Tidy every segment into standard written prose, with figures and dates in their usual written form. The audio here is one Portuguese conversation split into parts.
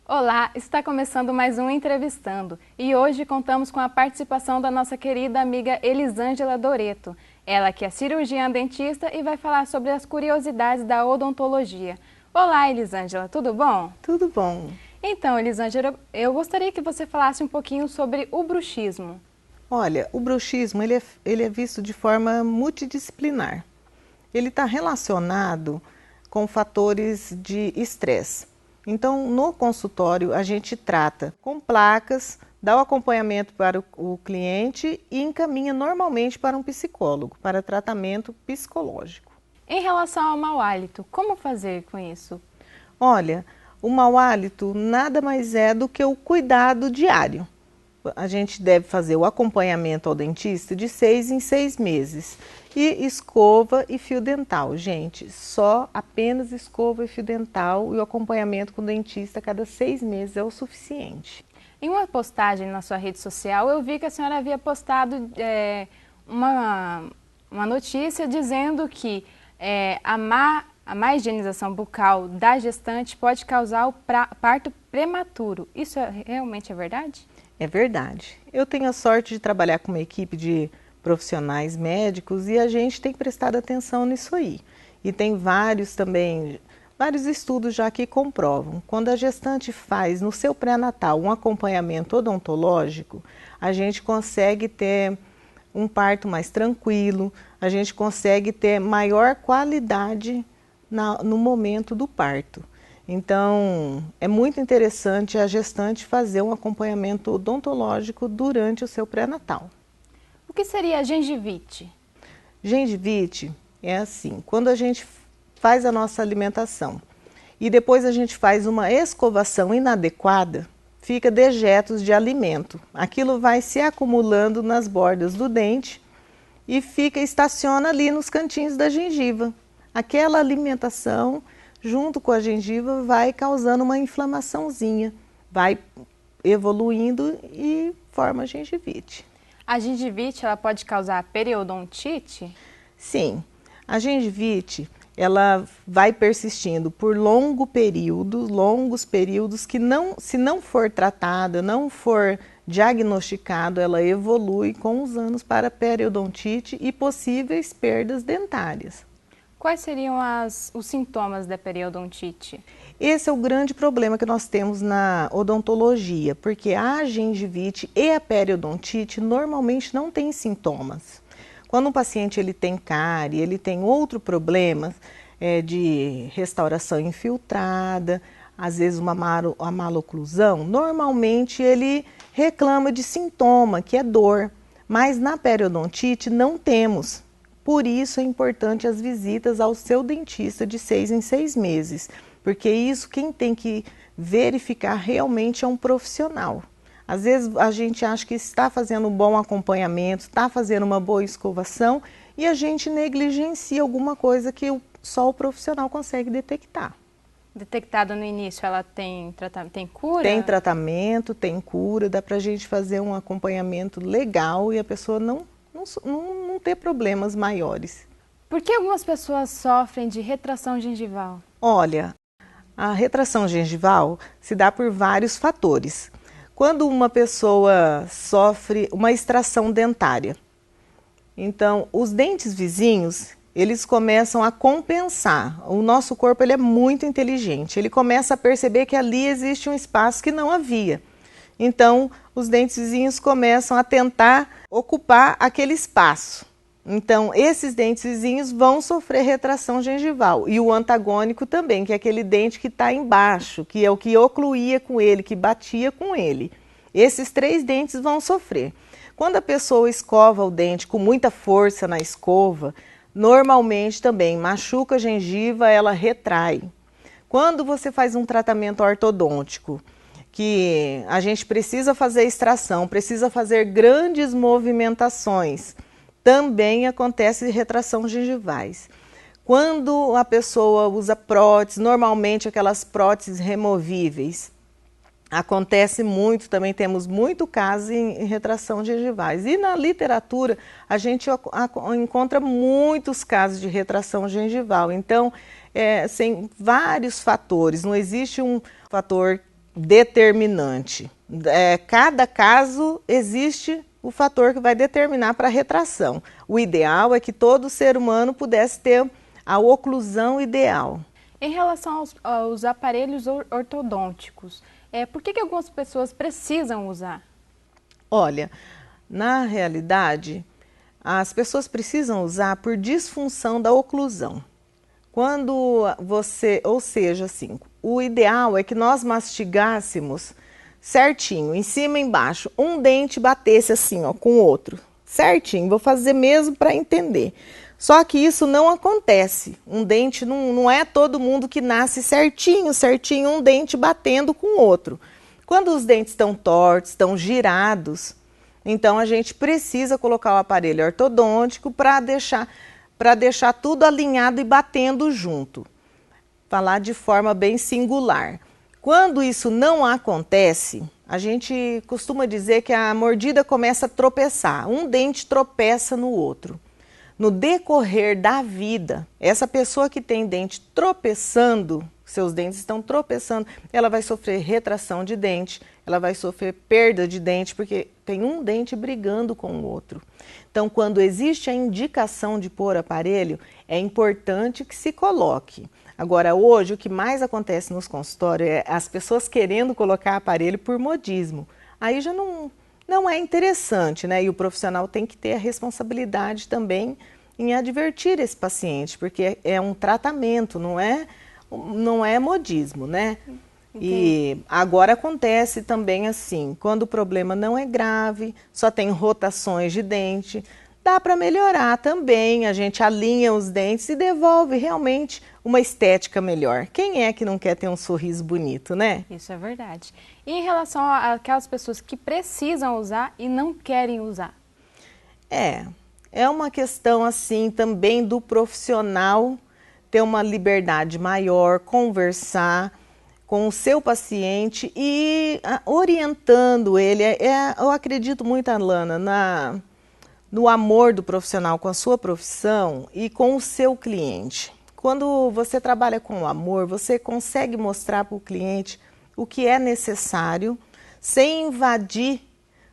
Olá, está começando mais um Entrevistando e hoje contamos com a participação da nossa querida amiga Elisângela Doreto. Ela que é cirurgiã dentista e vai falar sobre as curiosidades da odontologia. Olá, Elisângela, tudo bom? Tudo bom. Então, Elisângela, eu gostaria que você falasse um pouquinho sobre o bruxismo. Olha, o bruxismo ele é visto de forma multidisciplinar. Ele está relacionado com fatores de estresse. Então, no consultório, a gente trata com placas, dá o acompanhamento para o cliente e encaminha normalmente para um psicólogo, para tratamento psicológico. Em relação ao mau hálito, como fazer com isso? Olha, o mau hálito nada mais é do que o cuidado diário. A gente deve fazer o acompanhamento ao dentista de 6 em 6 meses. E escova e fio dental, gente, só apenas escova e fio dental e o acompanhamento com o dentista a cada 6 meses é o suficiente. Em uma postagem na sua rede social, eu vi que a senhora havia postado uma notícia dizendo que a má higienização bucal da gestante pode causar o parto prematuro. Isso realmente é verdade? É verdade. Eu tenho a sorte de trabalhar com uma equipe de profissionais médicos e a gente tem prestado atenção nisso aí. E tem vários estudos já que comprovam. Quando a gestante faz no seu pré-natal um acompanhamento odontológico, a gente consegue ter um parto mais tranquilo, a gente consegue ter maior qualidade no momento do parto. Então, é muito interessante a gestante fazer um acompanhamento odontológico durante o seu pré-natal. O que seria a gengivite? Gengivite é assim, quando a gente faz a nossa alimentação e depois a gente faz uma escovação inadequada, fica dejetos de alimento. Aquilo vai se acumulando nas bordas do dente e estaciona ali nos cantinhos da gengiva. Aquela alimentação junto com a gengiva vai causando uma inflamaçãozinha, vai evoluindo e forma a gengivite. A gengivite ela pode causar periodontite? Sim, a gengivite ela vai persistindo por longos períodos que se não for tratada, não for diagnosticado, ela evolui com os anos para periodontite e possíveis perdas dentárias. Quais seriam os sintomas da periodontite? Esse é o grande problema que nós temos na odontologia, porque a gengivite e a periodontite normalmente não têm sintomas. Quando um paciente ele tem cárie, ele tem outro problema de restauração infiltrada, às vezes uma maloclusão, normalmente ele reclama de sintoma, que é dor, mas na periodontite não temos. Por isso é importante as visitas ao seu dentista de 6 em 6 meses, porque isso quem tem que verificar realmente é um profissional. Às vezes a gente acha que está fazendo um bom acompanhamento, está fazendo uma boa escovação e a gente negligencia alguma coisa que só o profissional consegue detectar. Detectada no início, ela tem cura? Tem tratamento, tem cura, dá para a gente fazer um acompanhamento legal e a pessoa não ter problemas maiores. Por que algumas pessoas sofrem de retração gengival? Olha, a retração gengival se dá por vários fatores. Quando uma pessoa sofre uma extração dentária, então os dentes vizinhos, eles começam a compensar. O nosso corpo ele é muito inteligente, ele começa a perceber que ali existe um espaço que não havia. Então, os dentes vizinhos começam a tentar ocupar aquele espaço. Então, esses dentes vizinhos vão sofrer retração gengival. E o antagônico também, que é aquele dente que está embaixo, que é o que ocluía com ele, que batia com ele. Esses 3 dentes vão sofrer. Quando a pessoa escova o dente com muita força na escova, normalmente também machuca a gengiva, ela retrai. Quando você faz um tratamento ortodôntico, que a gente precisa fazer extração, precisa fazer grandes movimentações, também acontece retração gengivais. Quando a pessoa usa prótese, normalmente aquelas próteses removíveis, acontece muito, também temos muito caso em retração gengivais. E na literatura a gente encontra muitos casos de retração gengival. Então, tem vários fatores, não existe um fator determinante. Cada caso existe o fator que vai determinar para a retração. O ideal é que todo ser humano pudesse ter a oclusão ideal. Em relação aos aparelhos ortodônticos, por que algumas pessoas precisam usar? Olha, na realidade, as pessoas precisam usar por disfunção da oclusão. Quando você, ou seja, assim, o ideal é que nós mastigássemos certinho, em cima e embaixo, um dente batesse assim, ó, com o outro, certinho. Vou fazer mesmo para entender. Só que isso não acontece. Um dente não é todo mundo que nasce certinho, um dente batendo com o outro. Quando os dentes estão tortos, estão girados, então a gente precisa colocar o aparelho ortodôntico para deixar tudo alinhado e batendo junto. Falar de forma bem singular. Quando isso não acontece, a gente costuma dizer que a mordida começa a tropeçar. Um dente tropeça no outro. No decorrer da vida, essa pessoa que tem dente tropeçando, seus dentes estão tropeçando, ela vai sofrer retração de dente, ela vai sofrer perda de dente, porque tem um dente brigando com o outro. Então, quando existe a indicação de pôr aparelho, é importante que se coloque. Agora, hoje, o que mais acontece nos consultórios é as pessoas querendo colocar aparelho por modismo. Aí já não é interessante, né? E o profissional tem que ter a responsabilidade também em advertir esse paciente, porque é um tratamento, não é modismo, né? Entendi. E agora acontece também assim, quando o problema não é grave, só tem rotações de dente, dá para melhorar também, a gente alinha os dentes e devolve realmente uma estética melhor. Quem é que não quer ter um sorriso bonito, né? Isso é verdade. E em relação àquelas pessoas que precisam usar e não querem usar? É uma questão assim também do profissional ter uma liberdade maior, conversar com o seu paciente e orientando ele. Eu acredito muito, Alana, no amor do profissional com a sua profissão e com o seu cliente. Quando você trabalha com amor, você consegue mostrar para o cliente o que é necessário, sem invadir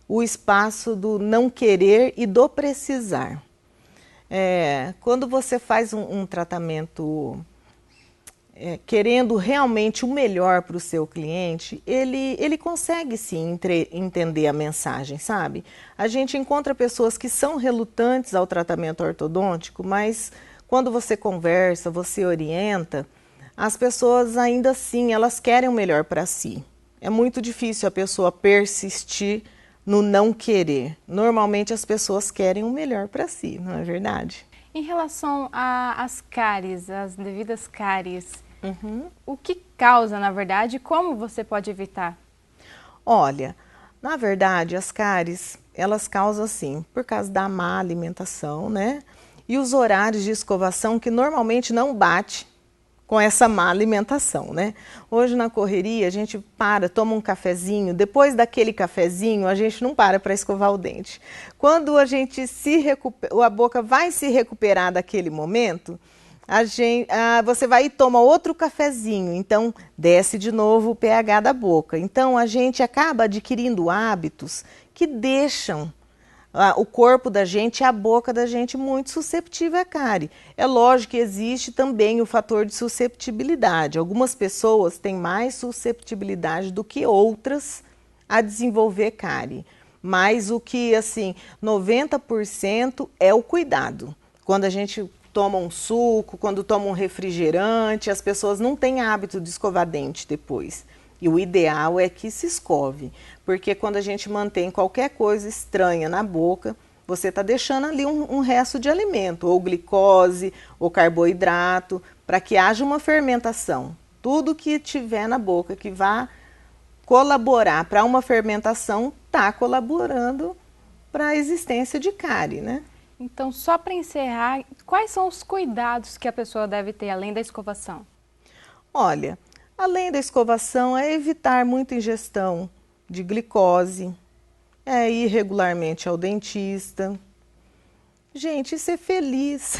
o espaço do não querer e do precisar. Quando você faz um tratamento querendo realmente o melhor para o seu cliente, ele consegue sim entender a mensagem, sabe? A gente encontra pessoas que são relutantes ao tratamento ortodôntico, mas quando você conversa, você orienta, as pessoas ainda assim, elas querem o melhor para si. É muito difícil a pessoa persistir no não querer. Normalmente as pessoas querem o melhor para si, não é verdade? Em relação às cáries, as devidas cáries, o que causa, na verdade, e como você pode evitar? Olha, na verdade, as cáries, elas causam assim, por causa da má alimentação, né? E os horários de escovação que normalmente não bate com essa má alimentação, né? Hoje na correria a gente toma um cafezinho, depois daquele cafezinho a gente não para escovar o dente. Quando a gente a boca vai se recuperar daquele momento, você vai e toma outro cafezinho, então desce de novo o pH da boca. Então a gente acaba adquirindo hábitos que deixam o corpo da gente e a boca da gente muito susceptível à cárie. É lógico que existe também o fator de susceptibilidade. Algumas pessoas têm mais susceptibilidade do que outras a desenvolver cárie. Mas o que, assim, 90% é o cuidado. Quando a gente toma um suco, quando toma um refrigerante, as pessoas não têm hábito de escovar dente depois. E o ideal é que se escove, porque quando a gente mantém qualquer coisa estranha na boca, você está deixando ali um resto de alimento, ou glicose, ou carboidrato, para que haja uma fermentação. Tudo que tiver na boca que vá colaborar para uma fermentação, está colaborando para a existência de cárie, né? Então, só para encerrar, quais são os cuidados que a pessoa deve ter além da escovação? Olha, além da escovação, é evitar muita ingestão de glicose, ir regularmente ao dentista. Gente, ser feliz.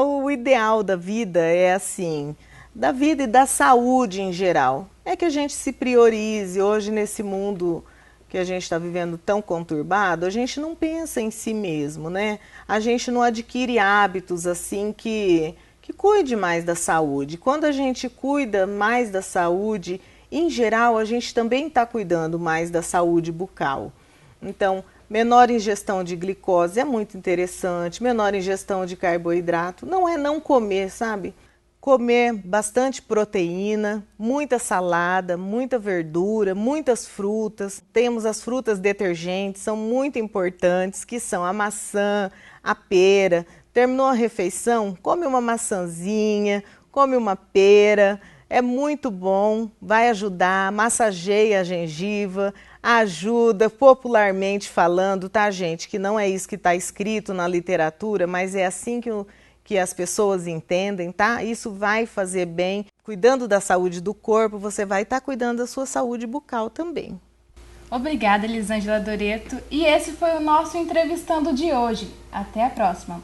O ideal da vida é assim, da vida e da saúde em geral. É que a gente se priorize. Hoje, nesse mundo que a gente está vivendo tão conturbado, a gente não pensa em si mesmo, né? A gente não adquire hábitos assim que cuide mais da saúde. Quando a gente cuida mais da saúde, em geral, a gente também está cuidando mais da saúde bucal. Então, menor ingestão de glicose é muito interessante, menor ingestão de carboidrato. Não é não comer, sabe? Comer bastante proteína, muita salada, muita verdura, muitas frutas. Temos as frutas detergentes, são muito importantes, que são a maçã, a pera. Terminou a refeição, come uma maçãzinha, come uma pera. É muito bom, vai ajudar, massageia a gengiva, ajuda, popularmente falando, tá, gente? Que não é isso que está escrito na literatura, mas é assim que as pessoas entendem, tá? Isso vai fazer bem. Cuidando da saúde do corpo, você vai estar cuidando da sua saúde bucal também. Obrigada, Elisângela Doretto. E esse foi o nosso Entrevistando de hoje. Até a próxima!